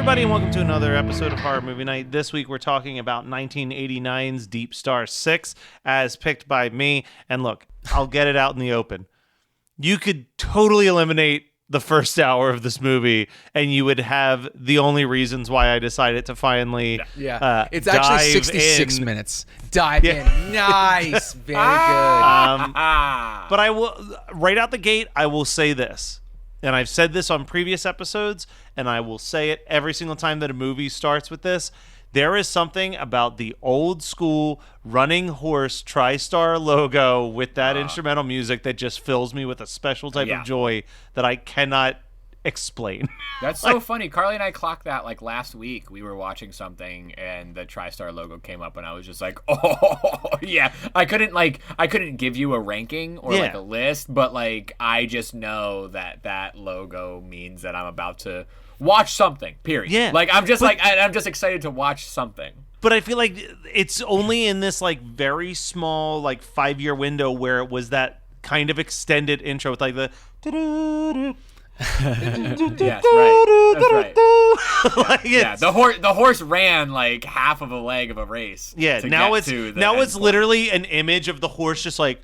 everybody, and welcome to another episode of Horror Movie Night. This week, we're talking about 1989's Deepstar Six, as picked by me. And look, I'll get it out in the open. You could totally eliminate the first hour of this movie, and you would have the only reasons why I decided to finally it's actually 66 minutes. Dive in. Nice. Very good. But I will, right out the gate, I will say this. And I've said this on previous episodes, and I will say it every single time that a movie starts with this. There is something about the old school running horse TriStar logo with that instrumental music that just fills me with a special type of joy that I cannot explain. That's so funny. Carly and I clocked that like last week. We were watching something and the TriStar logo came up and I was just like, oh yeah. I couldn't give you a ranking or like a list, but like I just know that logo means that I'm about to watch something, period. Yeah. Like I'm just excited to watch something. But I feel like it's only in this like very small like 5-year window where it was that kind of extended intro with like the Yes, right. That's right. Like the horse ran like half of a leg of a race. Yeah, now it's literally an image of the horse just like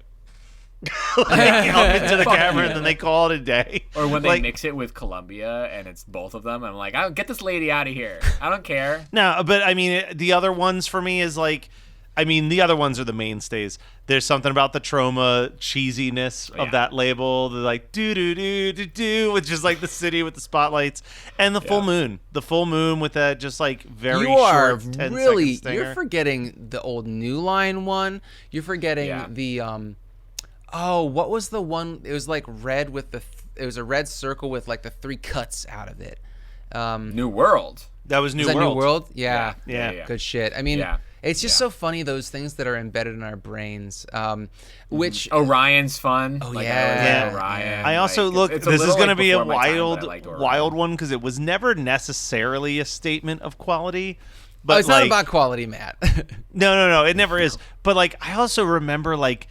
up into the camera, and then they call it a day. Or when they mix it with Columbia and it's both of them, I'm like, I'll get this lady out of here. I don't care. No, but I mean, the other ones for me is like, the other ones are the mainstays. There's something about the trauma cheesiness of that label. The like do, which is like the city with the spotlights, and the full moon. The full moon with that just like very short 10-second stinger. You're forgetting the old New Line one. You're forgetting the what was the one? It was like red with it was a red circle with like the 3 cuts out of it. New World. That was New World. World. New World? Yeah. Good shit. I mean, it's just so funny, those things that are embedded in our brains. Which Orion's fun. Oh, like, yeah. Orion. I also it's this is going to be a wild one because it was never necessarily a statement of quality. But it's not about quality, Matt. No, it never is. But like, I also remember like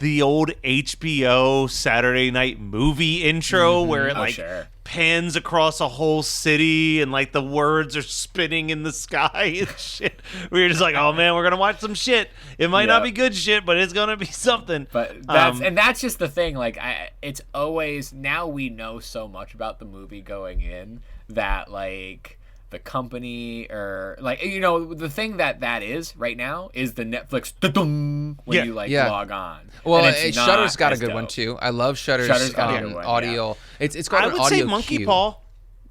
the old HBO Saturday Night Movie intro where it pans across a whole city and like the words are spinning in the sky and shit. We were just like, oh man, we're gonna watch some shit. It might not be good shit, but it's gonna be something. But that's just the thing. Like, it's always, now we know so much about the movie going in that like the company or like, you know, the thing that is right now is the Netflix when you log on. Well, Shudder's got a good one too. I love Shudder's audio. Yeah. It's got an audio I would say cue. Monkey Paw.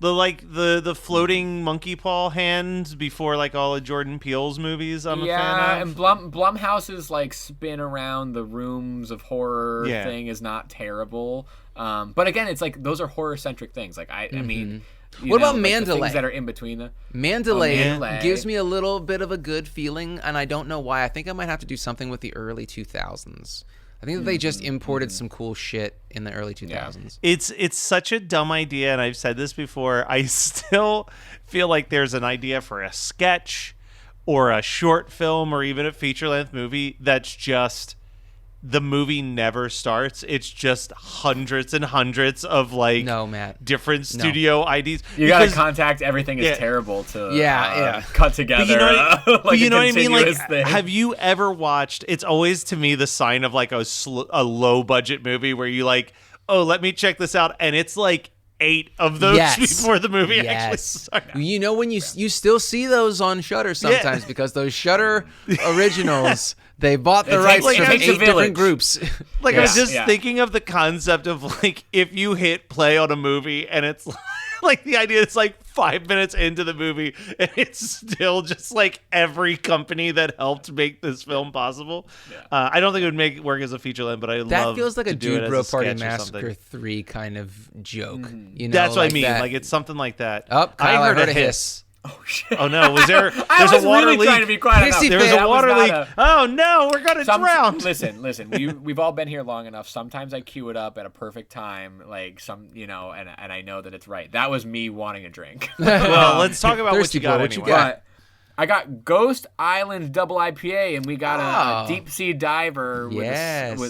The floating monkey paw hands before like all of Jordan Peele's movies. I'm a fan of. And Blumhouse's like spin around the rooms of horror thing is not terrible. But again, it's like those are horror centric things. Like I mean. What about Mandalay? Things that are in between the Mandalay gives me a little bit of a good feeling, and I don't know why. I think I might have to do something with the early 2000s. I think that they just imported some cool shit in the early 2000s. Yeah. It's such a dumb idea, and I've said this before. I still feel like there's an idea for a sketch or a short film or even a feature-length movie that's just the movie never starts. It's just hundreds and hundreds of like different studio IDs. You gotta contact everything is terrible to cut together. But you know what I mean? Like, have you ever watched? It's always to me the sign of like a low budget movie where you like, oh, let me check this out, and it's like 8 of those before the movie actually starts. You know, when you still see those on Shudder sometimes because those Shudder originals. They bought the rights from 8 different groups. Like I was just thinking of the concept of like if you hit play on a movie and it's like the idea is like 5 minutes into the movie and it's still just like every company that helped make this film possible. I don't think it would work as a feature length, but that feels like a Dude Bro Party Massacre 3 kind of joke. You know, that's what I mean. Like it's something like that. Oh, Kyle, I heard a hiss. Oh shit! Oh no! Was there? I was a water really leak. Trying to be quiet enough. There was a water leak. Oh no! We're gonna drown. Listen. We've all been here long enough. Sometimes I cue it up at a perfect time, like and I know that it's right. That was me wanting a drink. Well, let's talk about what you got. What you got? I got Ghost Island Double IPA, and we got a deep sea diver with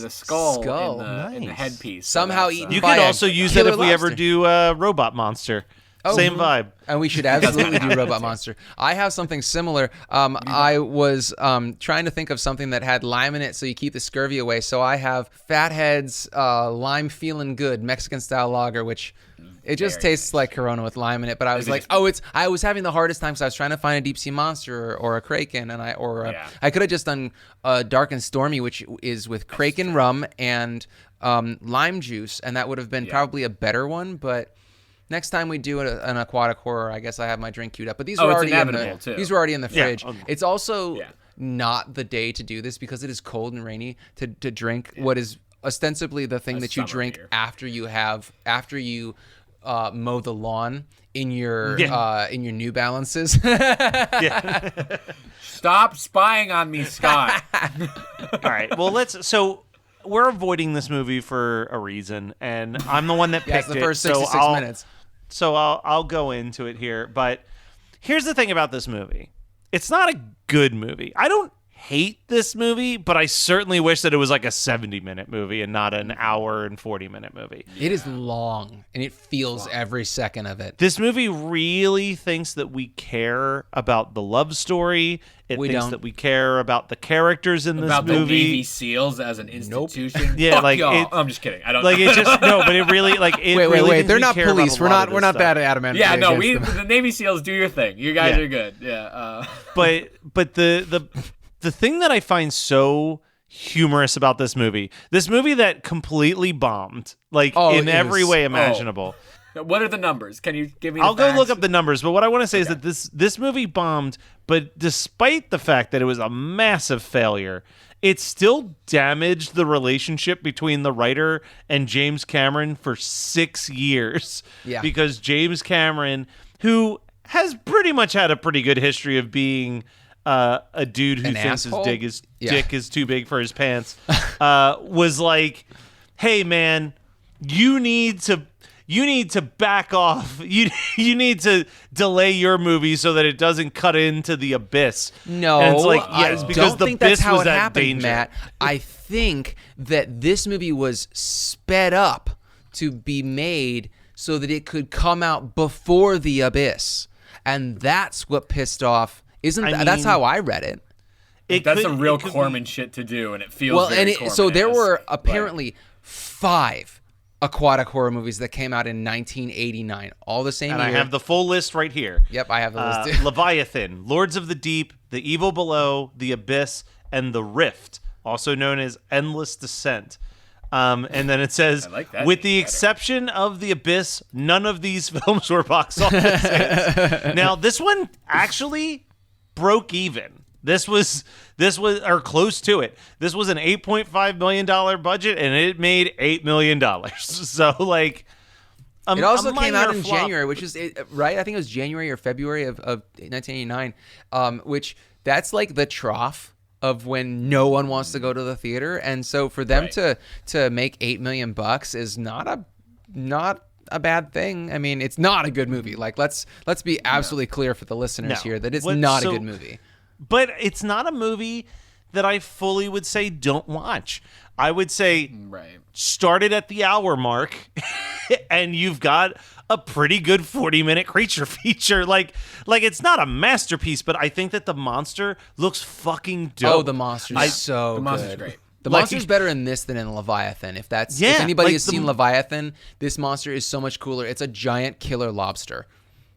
a skull in the headpiece. Somehow eaten. You could also use it if we ever do Robot Monster. Same vibe. And we should absolutely do Robot Monster. I have something similar. I was trying to think of something that had lime in it so you keep the scurvy away. So I have Fathead's Lime Feeling Good Mexican-style lager, which it just tastes like Corona with lime in it. But I was like, I was having the hardest time because I was trying to find a Deep Sea Monster or a Kraken. And I could have just done Dark and Stormy, which is with Kraken rum and lime juice. And that would have been probably a better one. But next time we do an aquatic horror, I guess I have my drink queued up. But these were already in the fridge. Yeah. It's also not the day to do this because it is cold and rainy to drink what is ostensibly the thing that you drink after you mow the lawn in your New Balances. Stop spying on me, Scott. All right. Well, so we're avoiding this movie for a reason, and I'm the one that picked the first 66 minutes. So I'll go into it here. But here's the thing about this movie. It's not a good movie. I don't hate this movie, but I certainly wish that it was like a 70-minute movie and not an hour and 40-minute movie. It is long, and it feels every second of it. This movie really thinks that we care about the love story. It thinks that we care about the characters in this movie. About the Navy SEALs as an institution. Nope. Yeah, like I'm just kidding. I don't like it just no, but it really like it. Wait, really they're not police. We're not bad at adamant. Yeah, no, the Navy SEALs do your thing. You guys are good. Yeah. But the thing that I find so humorous about this movie that completely bombed, like in every way imaginable. What are the numbers? Can you give me I'll go look up the numbers, but what I want to say is that this movie bombed, but despite the fact that it was a massive failure, it still damaged the relationship between the writer and James Cameron for 6 years. Yeah. Because James Cameron, who has pretty much had a pretty good history of being a dude who thinks his dick is too big for his pants, was like, "Hey man, you need to back off. You need to delay your movie so that it doesn't cut into the abyss." No, and it's like, yes, because don't the think that's abyss how was it that happened, danger. Matt. I think that this movie was sped up to be made so that it could come out before the abyss, and that's what pissed off. That's how I read it. That's some real Corman shit to do, and it feels very Corman-esque. So there were apparently 5 aquatic horror movies that came out in 1989, all the same year. And I have the full list right here. Yep, I have the list. Leviathan, Lords of the Deep, The Evil Below, The Abyss, and The Rift, also known as Endless Descent. And then it says, with the exception of The Abyss, none of these films were box office hits. Now, this one actually broke even. This was or close to it. This was an $8.5 million budget, and it made $8 million. So like, it also came out in January, which is right. I think it was January or February of 1989. Which that's like the trough of when no one wants to go to the theater, and so for them to make $8 million is not a bad thing. I mean, it's not a good movie. Like let's be absolutely clear for the listeners here that it's not a good movie. But it's not a movie that I fully would say don't watch. I would say start it at the hour mark and you've got a pretty good 40-minute creature feature. Like it's not a masterpiece, but I think that the monster looks fucking dope. Oh, the monster's so good. The monster's great. The monster's better in this than in Leviathan. If anybody has seen Leviathan, this monster is so much cooler. It's a giant killer lobster.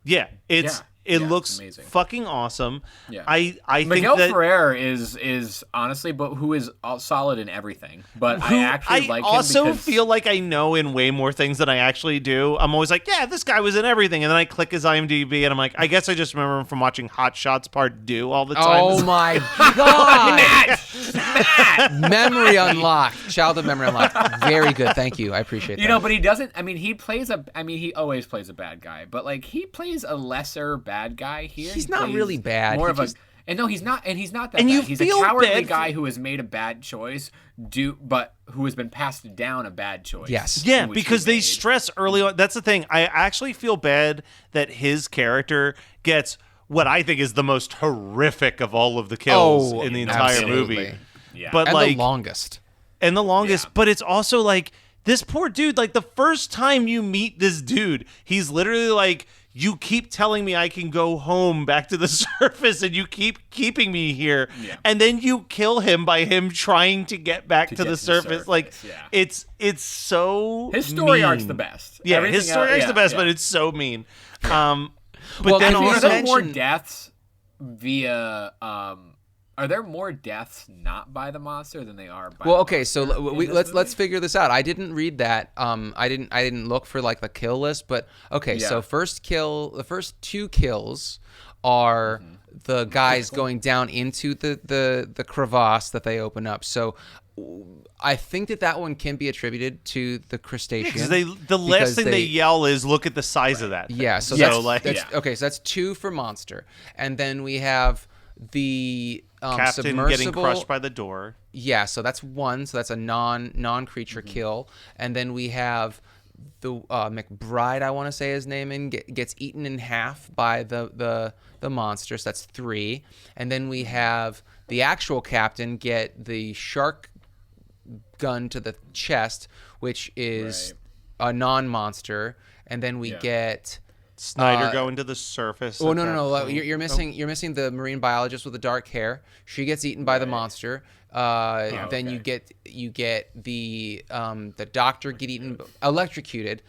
Yeah, it looks amazing. Fucking awesome. Yeah. I think Miguel Ferrer is honestly, but who is solid in everything. But I actually like him. I also feel like I know in way more things than I actually do. I'm always like, yeah, this guy was in everything, and then I click his IMDb, and I'm like, I guess I just remember him from watching Hot Shots Part 2 all the time. Oh my god, Matt! Memory unlocked. Childhood memory unlocked. Very good. Thank you. I appreciate that. You know, but he doesn't. I mean, he always plays a bad guy, but like he plays a lesser bad guy here. He's not really bad. More of a, and no, he's not, and he's not that. Bad. He's a cowardly guy who has made a bad choice, but who has been passed down a bad choice. Yes, yeah, because they stress early on. That's the thing. I actually feel bad that his character gets what I think is the most horrific of all of the kills in the entire movie. Yeah, but the longest. But it's also like this poor dude. Like the first time you meet this dude, he's literally like, you keep telling me I can go home back to the surface, and you keep keeping me here, and then you kill him by him trying to get back to the surface. Like, it's so his story mean. arc's the best. Yeah, Everything his story else, arc's the best, but it's so mean. But Well, then can we Are also, there more mention- deaths via? Are there more deaths not by the monster than they are by? Well, the okay, so monster in this let's movie? figure this out. I didn't read that. I didn't look for like the kill list, but okay. So the first 2 kills are the guys going down into the crevasse that they open up. So I think that one can be attributed to the crustacean. because the last thing they yell is, "Look at the size of that thing." Yeah, so okay, so that's 2 for monster, and then we have the Captain submersible getting crushed by the door. Yeah, so that's 1. So that's a non-creature kill, and then we have the McBride. I want to say his name gets eaten in half by the monster. So that's 3, and then we have the actual captain get the shark gun to the chest, which is a non-monster, and then we get. Snyder going to the surface. Oh no! You're missing the marine biologist with the dark hair. She gets eaten by the monster. Then you get the doctor get eaten, electrocuted.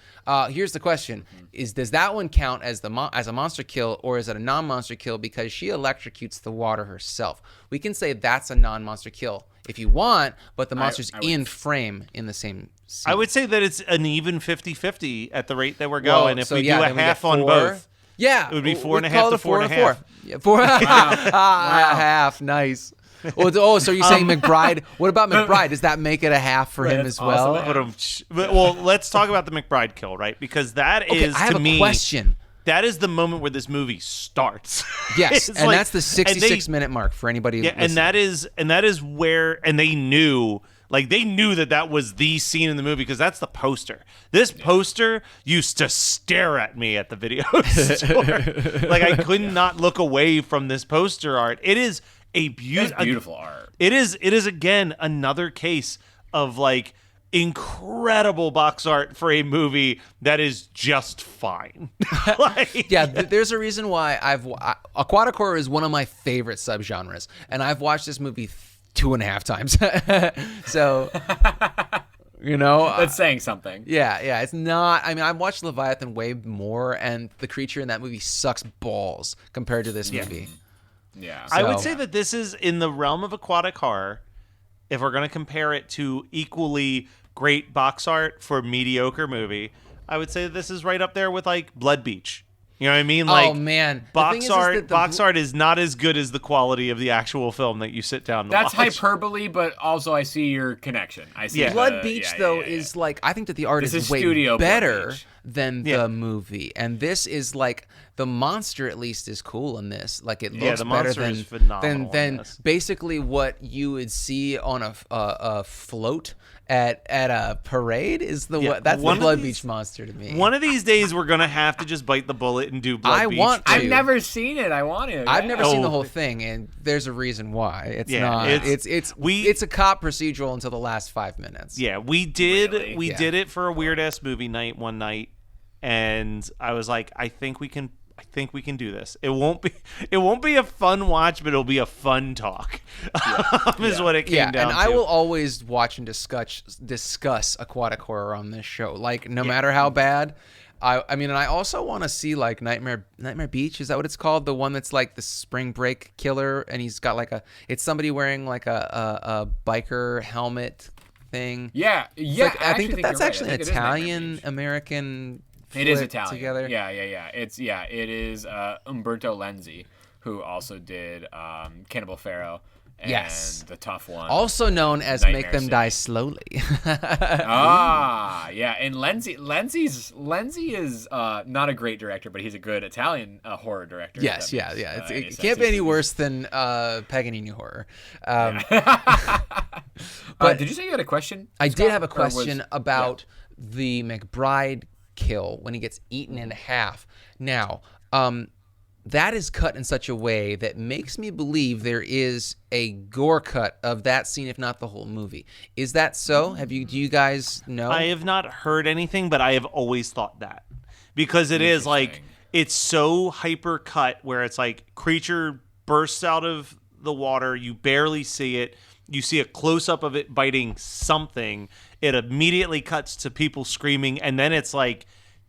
Here's the question: does that one count as as a monster kill, or is it a non-monster kill because she electrocutes the water herself? We can say that's a non-monster kill if you want, but the monster's in frame in the same scene. I would say that it's an even 50-50 at the rate that we're going. If we do a then we half get on 4. both, Yeah, it would be 4.5 call to it 4.5. Yeah, 4 half. Nice. So you're saying McBride? What about McBride? Does that make it a half for him as well? awesome. Well, let's talk about the McBride kill, right? Because that is, I have to me, a question. That is the moment where this movie starts. Yes, It's and like- that's the 66-minute mark for anybody. Yeah, listening. and that is where, and they knew that was the scene in the movie because that's the poster. This poster used to stare at me at the video store. Like, I could not look away from this poster art. It is a beautiful art. It is again another case of like incredible box art for a movie that is just fine. Like, Yeah, there's a reason why aquatic horror is one of my favorite subgenres, and I've watched this movie 2.5 times. So, That's saying something. yeah, it's not. I mean, I've watched Leviathan way more, and the creature in that movie sucks balls compared to this movie. Yeah. I would say that this is in the realm of aquatic horror. If we're going to compare it to equally great box art for mediocre movie, I would say that this is right up there with like Blood Beach. You know what I mean? Like, oh man, box art is not as good as the quality of the actual film that you sit down to That's watch. hyperbole, but also I see your connection. I see Yeah. Blood Beach is like, I think that the art This is is way studio Blood better Beach. than the movie, and this is like the monster at least is cool in this. Like it looks the better monster than is phenomenal in this. basically what you would see on a float at a parade is that's one the of Blood these- Beach monster to me. One of these days, we're gonna have to just bite the bullet and do Blood Beach. I've never seen it. I want to. I've never seen the Oh. whole thing, and there's a reason why. It's Yeah, not. it's- It's a cop procedural until the last 5 minutes. Yeah, we did. Really? We Yeah. did it for a weird ass movie night one night, and I was like, I think we can do this. It won't be a fun watch, but it'll be a fun talk. Is what it came Yeah, down and to. I will always watch and discuss aquatic horror on this show. Like, no matter how bad. I mean, and I also want to see like Nightmare Beach. Is that what it's called? The one that's like the spring break killer, and he's got like it's somebody wearing like a biker helmet thing. Yeah. I think you're that's right. actually I an think it is Nightmare Italian Beach. American. It is flick Italian. together. Yeah. It is Umberto Lenzi, who also did Cannibal Pharaoh and Yes. The Tough One. Also known as Nightmare Make Them City. Die Slowly. Yeah, and Lenzi is not a great director, but he's a good Italian horror director. Yes, if yeah. that makes It any sense. can't be any He's- worse than Paganini horror. did you say you had a question? I Scott? did have a Or was- question about the McBride kill when he gets eaten in half. Now, that is cut in such a way that makes me believe there is a gore cut of that scene, if not the whole movie. Is that so? Do you guys know? I have not heard anything, but I have always thought that because it is like it's so hyper cut where it's like creature bursts out of the water, you barely see it, you see a close-up of it biting something, it immediately cuts to people screaming, and then it's like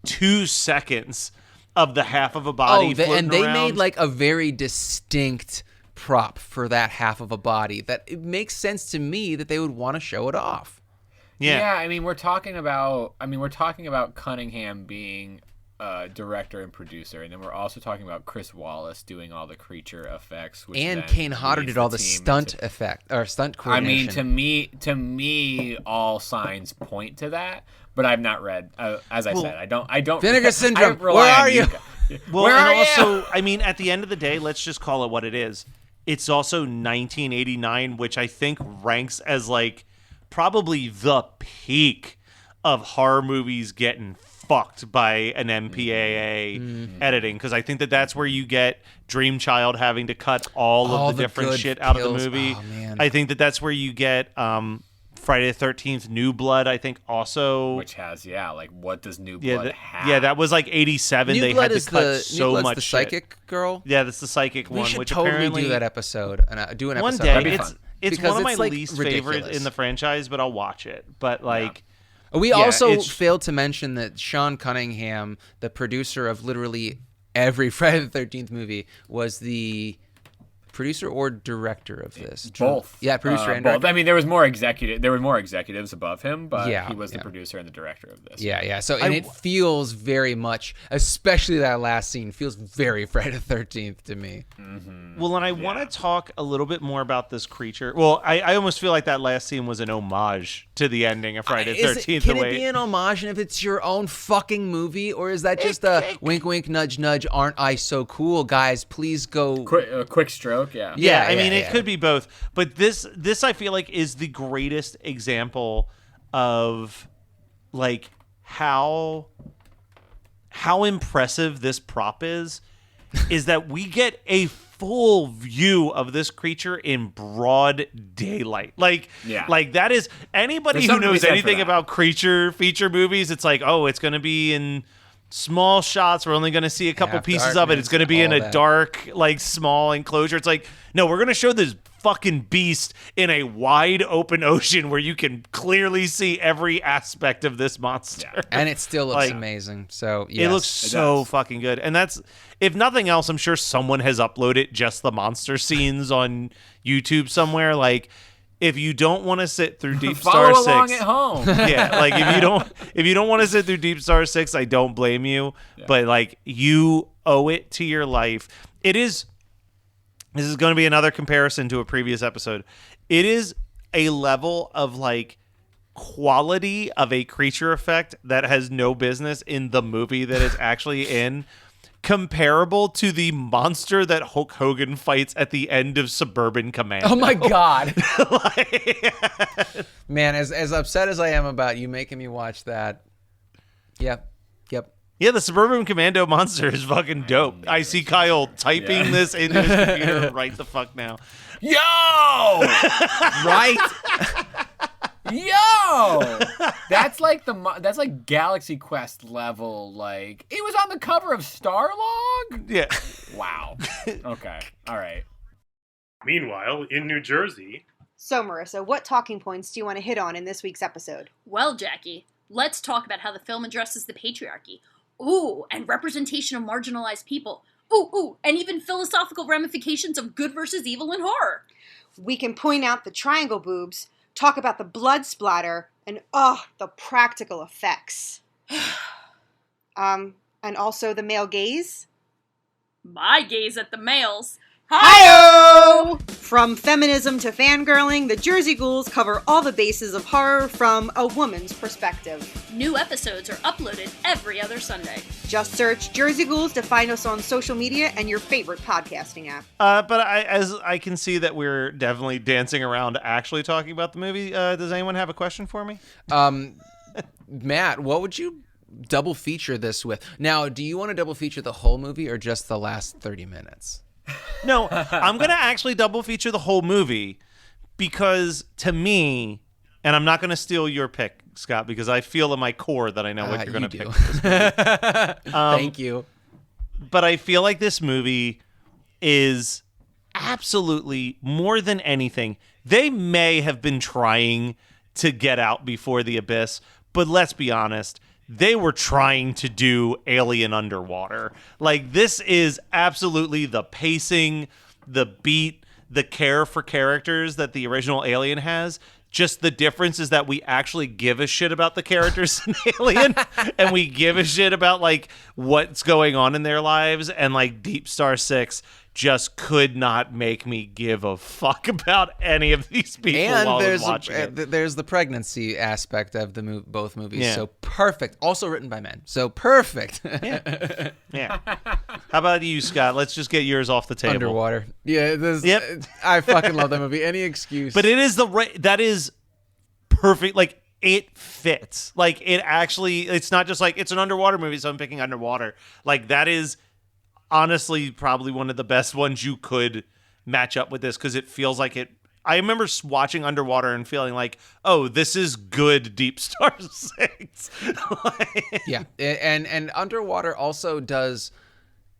2 seconds of the half of a body floating and they around. made like a very distinct prop for that half of a body that it makes sense to me that they would want to show it off. Yeah. I mean, we're talking about Cunningham being director and producer, and then we're also talking about Chris Wallace doing all the creature effects, which And then Kane Hodder leads did all the team stunt into- effect or stunt I coordination. mean, to me, all signs point to that, but I've not read. As I said, I don't. Vinegar Syndrome, I rely where on are you? guys. Well, Where and are also, you? I mean, at the end of the day, let's just call it what it is. It's also 1989, which I think ranks as like probably the peak of horror movies getting fucked by an MPAA editing, because I think that that's where you get Dream Child having to cut all of the different good shit out of the kills. movie. Oh, man. I think that that's where you get Friday the 13th New Blood, I think also. Which has like what does New yeah, Blood have? yeah, that was like 87. New They Blood had to is cut the so New Blood's much the shit. psychic girl. Yeah, that's the psychic We one, should which totally apparently do that episode and do an episode. one That'd day. be It's fun. it's Because one of my it's, like, least ridiculous. favorites in the franchise, but I'll watch it. But like, We Yeah, also it's- failed to mention that Sean Cunningham, the producer of literally every Friday the 13th movie, was the producer or director of this. Both. Yeah, producer and both. director. I mean, there were more executives above him, but Yeah, he was the yeah. producer and the director of this. Yeah. So, and it feels very much, especially that last scene, feels very Friday the 13th to me. well, and I want to talk a little bit more about this creature. Well, I almost feel like that last scene was an homage to the ending of Friday the 13th. Can it be an homage, and if it's your own fucking movie, or is that just a wink, wink, nudge, nudge? Aren't I so cool, guys? Please go. Quick stroke. Yeah. Yeah, I Yeah, mean, yeah. it could be both. But this I feel like is the greatest example of like how impressive this prop is that we get a full view of this creature in broad daylight. Like that is anybody There's who something to be knows said for anything that. about creature feature movies, it's like, oh, it's going to be in small shots. We're only going to see a couple Half pieces of it. It's going to be in all a that. dark, like small enclosure. It's like, no, we're going to show this fucking beast in a wide open ocean where you can clearly see every aspect of this monster. And it still looks Like, amazing. So, yes. It looks so fucking good. And that's, if nothing else, I'm sure someone has uploaded just the monster scenes on YouTube somewhere. Like, if you don't want to sit through Deepstar Follow 6, along at home. yeah, like if you don't want to sit through Deepstar 6, I don't blame you. But like, you owe it to your life. This is going to be another comparison to a previous episode. It is a level of like quality of a creature effect that has no business in the movie that it's actually in, comparable to the monster that Hulk Hogan fights at the end of Suburban Commando. Oh my God. Man, as upset as I am about you making me watch that. Yep. Yeah, the Suburban Commando monster is fucking dope. I see Kyle typing this into his computer right the fuck now. Yo! Right? Yo! That's like Galaxy Quest level. Like, it was on the cover of Starlog? Yeah. Wow. Okay. All right. Meanwhile, in New Jersey, So, Marissa, what talking points do you want to hit on in this week's episode? Well, Jackie, let's talk about how the film addresses the patriarchy. Ooh, and representation of marginalized people. Ooh, and even philosophical ramifications of good versus evil in horror. We can point out the triangle boobs, talk about the blood splatter, and the practical effects. And also the male gaze. My gaze at the males. Hi-oh! From feminism to fangirling, the Jersey Ghouls cover all the bases of horror from a woman's perspective. New episodes are uploaded every other Sunday. Just search Jersey Ghouls to find us on social media and your favorite podcasting app. But as I can see that we're definitely dancing around actually talking about the movie. Does anyone have a question for me? Matt, what would you double feature this with? Now, do you want to double feature the whole movie or just the last 30 minutes? No, I'm going to actually double feature the whole movie because to me, and I'm not going to steal your pick, Scott, because I feel in my core that I know what you're going to do. pick. For this movie. Thank you. but I feel like this movie is absolutely, more than anything, they may have been trying to get out before the abyss, but let's be honest, they were trying to do Alien Underwater. Like, this is absolutely the pacing, the beat, the care for characters that the original Alien has. Just the difference is that we actually give a shit about the characters in Alien, and we give a shit about, like, what's going on in their lives. And, like, Deepstar Six just could not make me give a fuck about any of these people while I was watching it. There's the pregnancy aspect of both movies. Yeah. So perfect. Also written by men. So perfect. Yeah. How about you, Scott? Let's just get yours off the table. Underwater. Yeah. I fucking love that movie. Any excuse. But it is that is perfect. Like, it fits. Like, it actually, it's not just like, it's an underwater movie, so I'm picking Underwater. Like, that is honestly probably one of the best ones you could match up with this, because it feels like it. I remember watching Underwater and feeling like, oh, this is good Deepstar Six. Yeah, and Underwater also does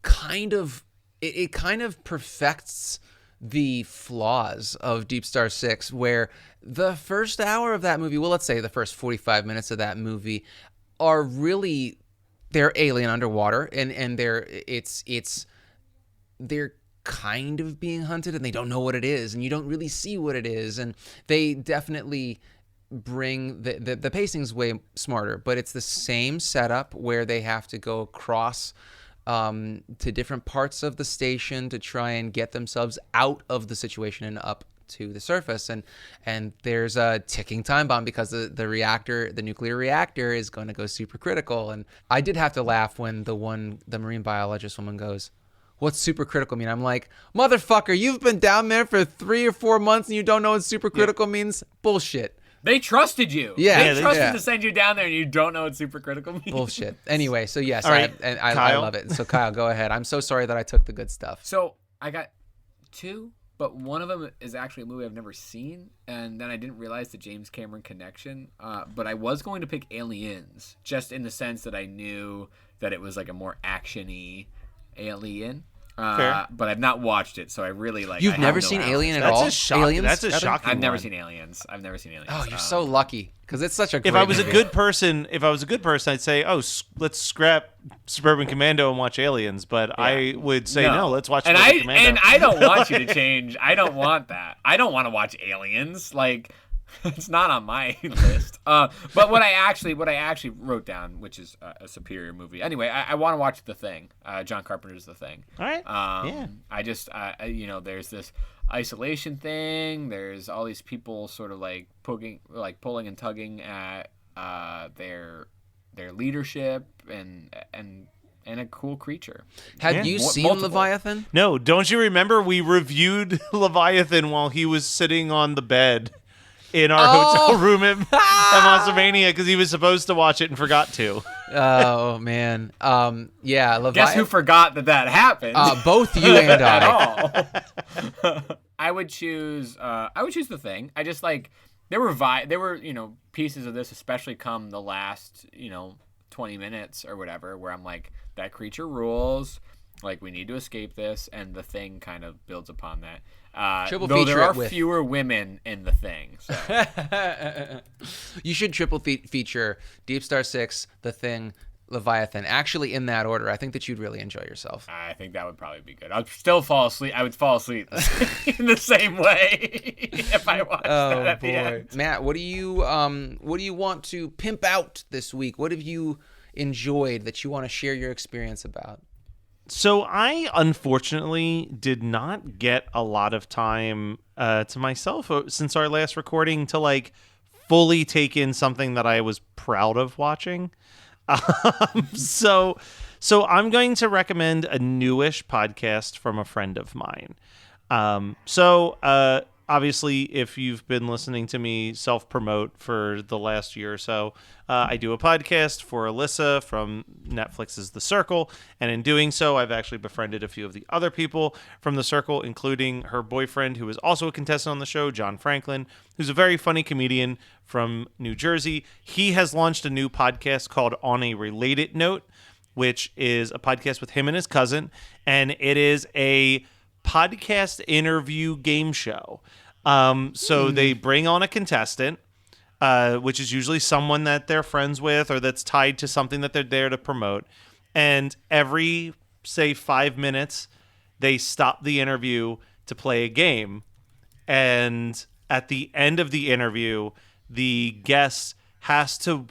kind of it kind of perfects the flaws of Deepstar Six, where the first hour of that movie, well, let's say the first 45 minutes of that movie, are really, they're alien underwater, and they're kind of being hunted, and they don't know what it is, and you don't really see what it is, and they definitely bring the pacing's way smarter, but it's the same setup where they have to go across to different parts of the station to try and get themselves out of the situation and up to the surface, and there's a ticking time bomb because the nuclear reactor is going to go supercritical. And I did have to laugh when the marine biologist woman goes, "What's supercritical mean?" I'm like, motherfucker, you've been down there for 3 or 4 months and you don't know what supercritical means? Bullshit. They trusted you. Yeah, they trusted to send you down there, and you don't know what supercritical means. Bullshit. Anyway, so yes, right. I love it. So Kyle, go ahead. I'm so sorry that I took the good stuff. So I got 2, but one of them is actually a movie I've never seen, and then I didn't realize the James Cameron connection. But I was going to pick Aliens, just in the sense that I knew that it was like a more action-y Alien. But I've not watched it, so I really like. You've never seen Alien at all? Aliens? That's a shocking. I've never one. seen Aliens. Oh, you're so lucky, because it's such a. If I was a good person, I'd say, oh, let's scrap Suburban Commando and watch Aliens. But yeah. I would say no. Let's watch Suburban Commando. And I don't want you to change. I don't want that. I don't want to watch Aliens. Like, it's not on my list. But what I actually wrote down, which is a superior movie. Anyway, I want to watch The Thing. John Carpenter's The Thing. All right. Yeah. I just, there's this isolation thing. There's all these people sort of like pulling and tugging at their leadership and a cool creature. Have you seen multiple. Leviathan? No. Don't you remember we reviewed Leviathan while he was sitting on the bed in our hotel room at Monstermania, because he was supposed to watch it and forgot to. Oh man, yeah. Leviathan. Guess who forgot that happened? Both you and I. At all. I would choose The Thing. I just like there were pieces of this, especially come the last 20 minutes or whatever, where I'm like, that creature rules. Like, we need to escape this, and The Thing kind of builds upon that. Though there are fewer women in The Thing. So. You should triple feature Deepstar Six, The Thing, Leviathan. Actually, in that order. I think that you'd really enjoy yourself. I think that would probably be good. I'd still fall asleep. I would fall asleep in the same way if I watched that at the end. Matt, what do you want to pimp out this week? What have you enjoyed that you want to share your experience about? So I, unfortunately, did not get a lot of time to myself since our last recording to, like, fully take in something that I was proud of watching. So I'm going to recommend a newish podcast from a friend of mine. Obviously, if you've been listening to me self-promote for the last year or so, I do a podcast for Alyssa from Netflix's The Circle, and in doing so, I've actually befriended a few of the other people from The Circle, including her boyfriend, who is also a contestant on the show, John Franklin, who's a very funny comedian from New Jersey. He has launched a new podcast called On a Related Note, which is a podcast with him and his cousin, and it is a podcast interview game show. So they bring on a contestant, which is usually someone that they're friends with or that's tied to something that they're there to promote. And every, say, 5 minutes, they stop the interview to play a game. And at the end of the interview, the guest has to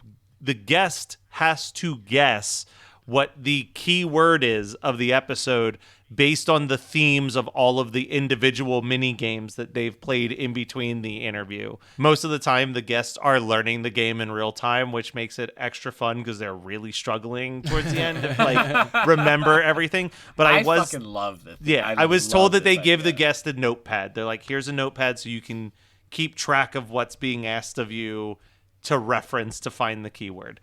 guess what the key word is of the episode based on the themes of all of the individual mini games that they've played in between the interview. Most of the time, the guests are learning the game in real time, which makes it extra fun because they're really struggling towards the end to like remember everything. But I fucking love this. Yeah, I was told that they give the guest a notepad. They're like, here's a notepad so you can keep track of what's being asked of you to reference to find the keyword.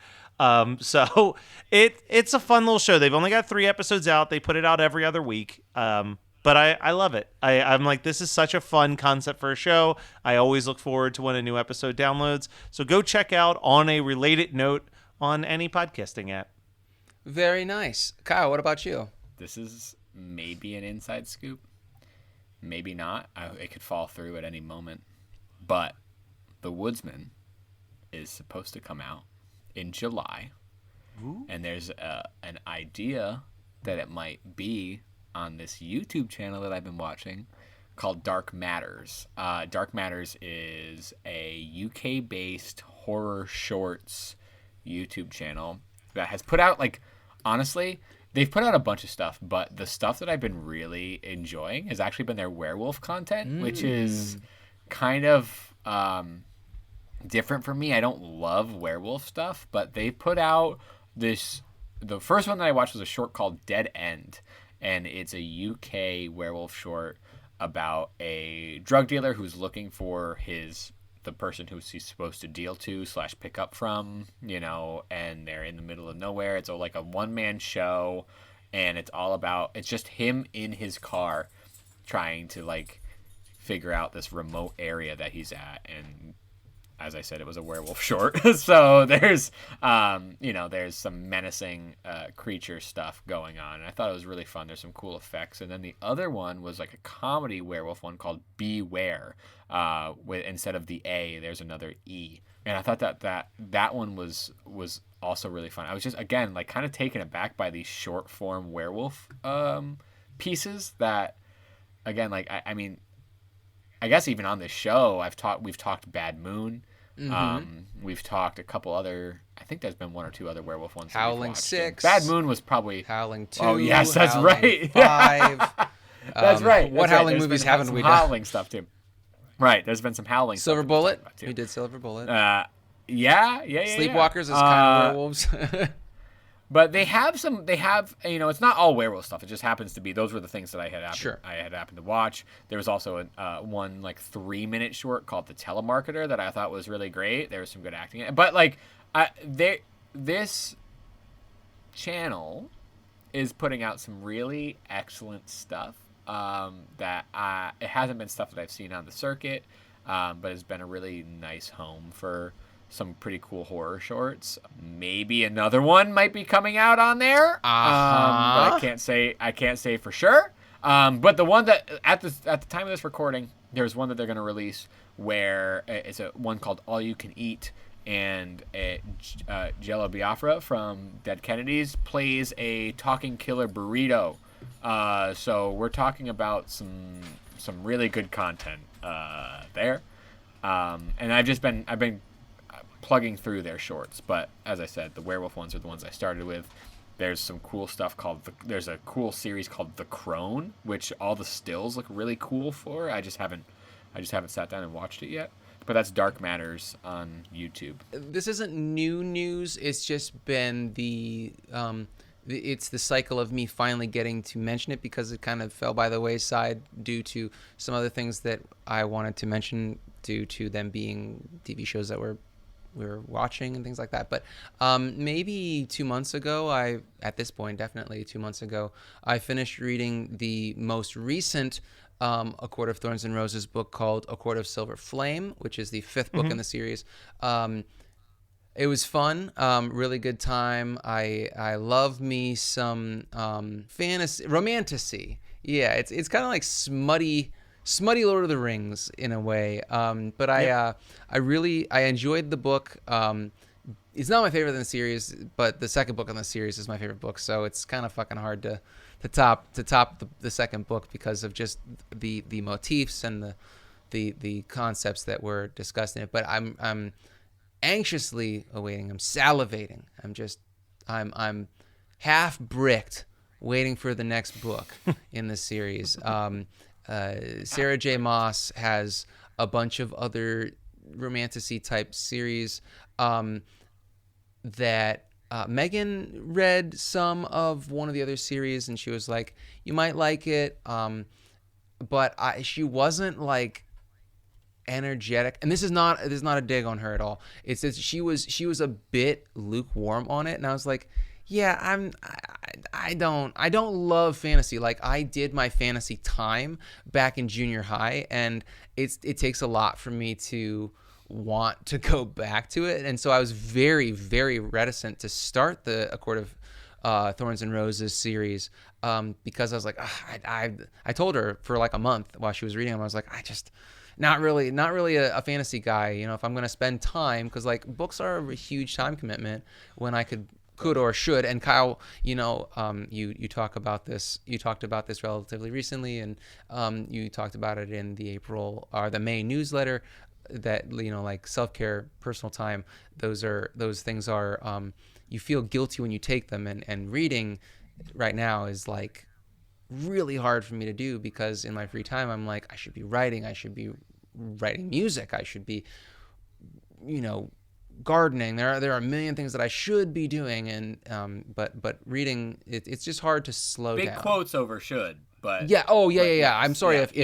So it's a fun little show. They've only got 3 episodes out. They put it out every other week. But I love it. I'm like, this is such a fun concept for a show. I always look forward to when a new episode downloads. So go check out On a Related Note on any podcasting app. Very nice. Kyle, what about you? This is maybe an inside scoop. Maybe not. It could fall through at any moment. But The Woodsman is supposed to come out in July. Ooh. And there's an idea that it might be on this YouTube channel that I've been watching called Dark Matters. Dark Matters is a UK-based horror shorts YouTube channel that has put out, like, honestly, they've put out a bunch of stuff, but the stuff that I've been really enjoying has actually been their werewolf content, which is kind of different for me. I don't love werewolf stuff, but they put out this. The first one that I watched was a short called Dead End, and it's a UK werewolf short about a drug dealer who's looking for the person who he's supposed to deal to / pick up from, and they're in the middle of nowhere. It's like a one-man show, and it's just him in his car trying to like figure out this remote area that he's at. And as I said, it was a werewolf short. So there's, there's some menacing creature stuff going on. And I thought it was really fun. There's some cool effects. And then the other one was like a comedy werewolf one called Beware. Instead of the A, there's another E. And I thought that one was also really fun. I was just, again, like kind of taken aback by these short form werewolf pieces that, again, like, I mean, I guess even on this show, we've talked Bad Moon. We've talked a couple other. I think there's been 1 or 2 other werewolf ones. Howling 6. Bad Moon was probably Howling 2. Oh yes, that's Howling right. 5. That's right. What Howling movies haven't we done? Howling stuff too. Right. There's been some Howling. Silver Bullet. Too. We did Silver Bullet. Yeah. Sleepwalkers is kind of werewolves. But they have, it's not all werewolf stuff. It just happens to be, those were the things that I had happened to watch. There was also one like 3-minute short called The Telemarketer that I thought was really great. There was some good acting in it. But like, this channel is putting out some really excellent stuff that it hasn't been stuff that I've seen on the circuit, but has been a really nice home for some pretty cool horror shorts. Maybe another one might be coming out on there. But I can't say for sure. But the one that at the time of this recording, there's one that they're going to release where it's a one called All You Can Eat, and Jello Biafra from Dead Kennedys plays a talking killer burrito. So we're talking about some really good content there. And I've been plugging through their shorts, but as I said, the werewolf ones are the ones I started with. There's some cool stuff there's a cool series called The Crone, which all the stills look really cool for. I just haven't sat down and watched it yet. But that's Dark Matters on YouTube. This isn't new news. It's just been it's the cycle of me finally getting to mention it because it kind of fell by the wayside due to some other things that I wanted to mention due to them being TV shows that we were watching and things like that. But maybe 2 months ago, at this point, definitely 2 months ago, I finished reading the most recent A Court of Thorns and Roses book called A Court of Silver Flame, which is the 5th book in the series. It was fun, really good time. I love me some fantasy, romantasy. Yeah, it's kind of like smutty Lord of the Rings in a way. But I enjoyed the book. It's not my favorite in the series, but the second book in the series is my favorite book. So it's kind of fucking hard to top the second book because of just the motifs and the concepts that were discussed in it. But I'm anxiously awaiting. I'm salivating. I'm half bricked waiting for the next book in the series. Sarah J. Maas has a bunch of other romantasy type series that Megan read some of one of the other series, and she was like, you might like it, but she wasn't like energetic, and this is not a dig on her at all. It's that she was a bit lukewarm on it, and I was like, yeah, I don't love fantasy. Like, I did my fantasy time back in junior high, and it takes a lot for me to want to go back to it, and so I was very, very reticent to start the A Court of Thorns and Roses series, because I was like, I told her for like a month while she was reading them, I was like, I just not really a fantasy guy. You know, if I'm going to spend time, because like books are a huge time commitment when I could or should. And Kyle, you know, you talked about this relatively recently, and you talked about it in the April or the May newsletter, that, you know, like self-care, personal time, those things are, you feel guilty when you take them, and reading right now is like really hard for me to do, because in my free time I'm like, I should be writing music, I should be, you know, gardening. There are a million things that I should be doing, and but reading, it's just hard to slow down. Big quotes over should, but yeah. Oh yeah, yeah. I'm sorry if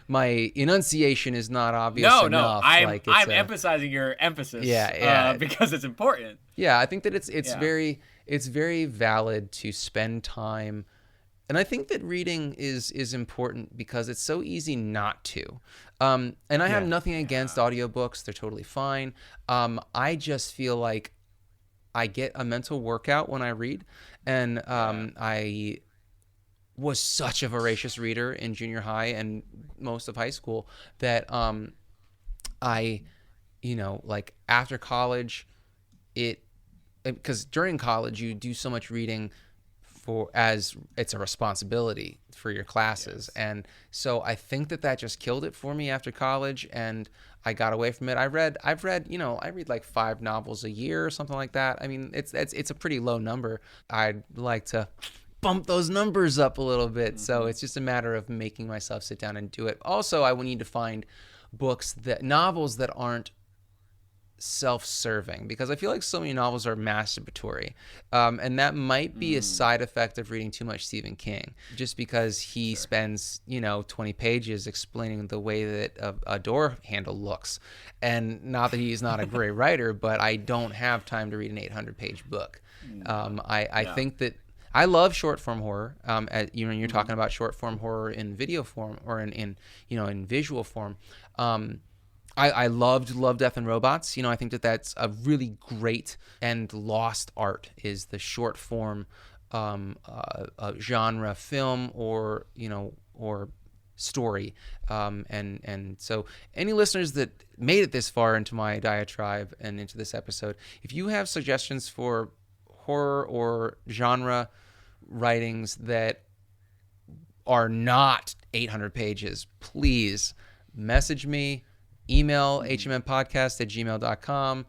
my enunciation is not obvious enough. No, I'm emphasizing your emphasis. Yeah. Because it's important. Yeah, I think that it's very valid to spend time. And I think that reading is important because it's so easy not to. And I have nothing against audiobooks. They're totally fine. I just feel like I get a mental workout when I read. And I was such a voracious reader in junior high and most of high school that I, you know, like after college, because during college you do so much reading as it's a responsibility for your classes. Yes. And so I think that just killed it for me after college, and I got away from it. I've read, you know, I read like 5 novels a year or something like that. I mean, it's a pretty low number. I'd like to bump those numbers up a little bit. Mm-hmm. So it's just a matter of making myself sit down and do it. Also, I would need to find novels that aren't self-serving, because I feel like so many novels are masturbatory, and that might be a side effect of reading too much Stephen King, just because he spends, you know, 20 pages explaining the way that a door handle looks. And not that he's not a great writer, but I don't have time to read an 800-page book. I think that I love short form horror. You know, you're talking about short form horror in video form, or in visual form. I loved Love, Death, and Robots. You know, I think that that's a really great and lost art, is the short form genre film or story. And so any listeners that made it this far into my diatribe and into this episode, if you have suggestions for horror or genre writings that are not 800 pages, please message me. Email hmmpodcast@gmail.com.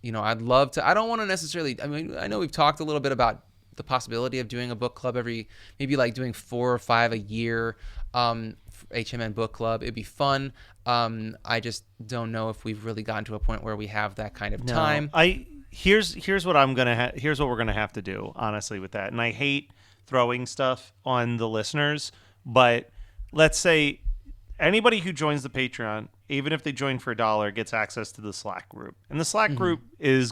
You know, I'd love to. I don't want to necessarily. I mean, I know we've talked a little bit about the possibility of doing a book club maybe like doing 4 or 5 a year. HMN book club. It'd be fun. I just don't know if we've really gotten to a point where we have that kind of time. Here's what here's what we're gonna have to do, honestly, with that. And I hate throwing stuff on the listeners, but let's say anybody who joins the Patreon, even if they join for $1, gets access to the Slack group. And the Slack group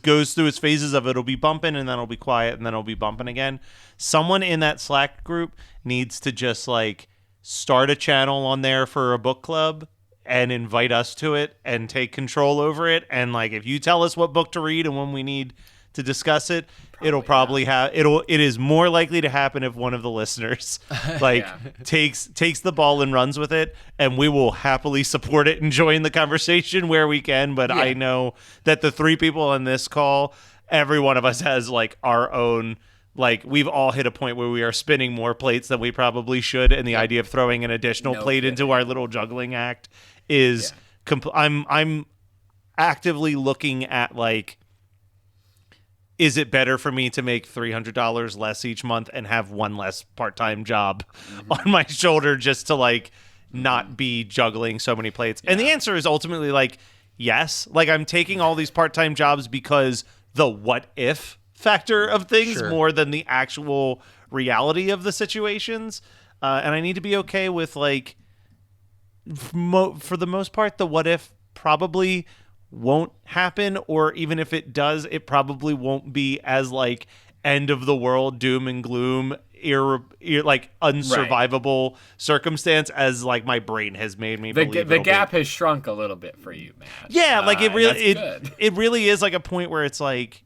goes through its phases of it'll be bumping, and then it'll be quiet, and then it'll be bumping again. Someone in that Slack group needs to just like start a channel on there for a book club and invite us to it and take control over it. And like, if you tell us what book to read and when we need to discuss it, it'll probably it is more likely to happen if one of the listeners like takes the ball and runs with it, and we will happily support it and join the conversation where we can. But I know that the 3 people on this call, every one of us has like our own, like, we've all hit a point where we are spinning more plates than we probably should, and the idea of throwing an additional plate into our little juggling act is I'm actively looking at, like, is it better for me to make $300 less each month and have one less part-time job on my shoulder just to, like, not be juggling so many plates? And the answer is ultimately, like, yes. Like, I'm taking all these part-time jobs because the what if factor of things more than the actual reality of the situations. And I need to be okay with, like, for the most part, the what if probably won't happen, or even if it does, it probably won't be as, like, end of the world, doom and gloom, like unsurvivable circumstance as, like, my brain has made me believe. The gap has shrunk a little bit for you, man. Yeah, like, it really is like a point where it's like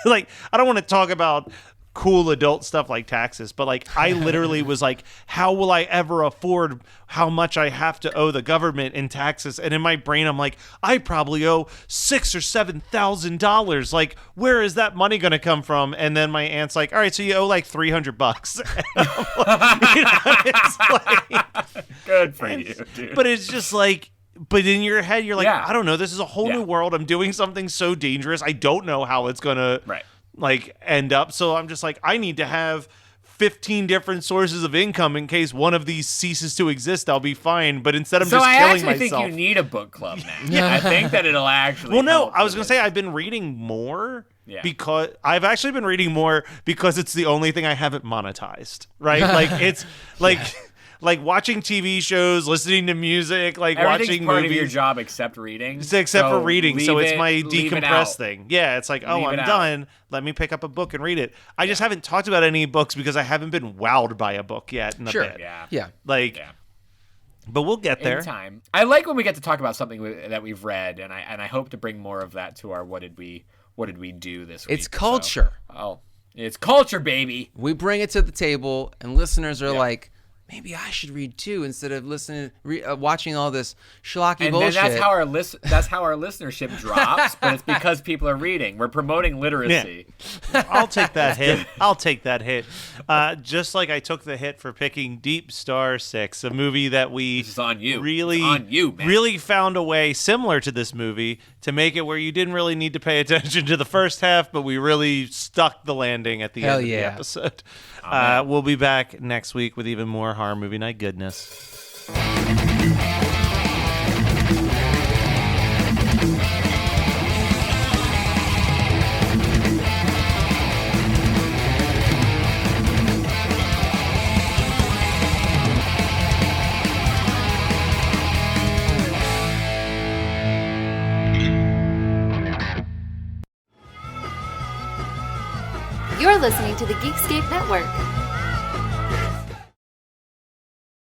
like, I don't want to talk about cool adult stuff like taxes, but, like, I literally was like, how will I ever afford how much I have to owe the government in taxes? And in my brain, I'm like, I probably owe $6,000 or $7,000. Like, where is that money going to come from? And then my aunt's like, all right, so you owe like $300. It's like, good for you, dude. But it's just like, but in your head, you're like, I don't know. This is a whole new world. I'm doing something so dangerous. I don't know how it's going to like end up. So I'm just like, I need to have 15 different sources of income in case one of these ceases to exist. I'll be fine. But instead, I'm just killing myself. So I actually think you need a book club now. I think that it'll actually. Well, no, I was going to say I've been reading more. Because I've actually been reading more because it's the only thing I haven't monetized, right? Like, it's like like watching TV shows, listening to music, like watching part movies. Of your job except reading. Except for reading. So it's my decompress thing. Yeah, it's like, oh, I'm done. Let me pick up a book and read it. I just haven't talked about any books because I haven't been wowed by a book yet in a bit. Yeah. Like, but we'll get there. In time. I like when we get to talk about something that we've read, and I hope to bring more of that to our what did we do this week. It's culture. It's culture, baby. We bring it to the table, and listeners are like, maybe I should read too instead of watching all this schlocky bullshit. And then that's how our listenership drops, but it's because people are reading. We're promoting literacy. Yeah. I'll take that hit. Just like I took the hit for picking Deepstar Six, a movie that we really found a way similar to this movie to make it where you didn't really need to pay attention to the first half, but we really stuck the landing at the end of the episode. We'll be back next week with even more horror movie night goodness. You're listening to the Geekscape Network.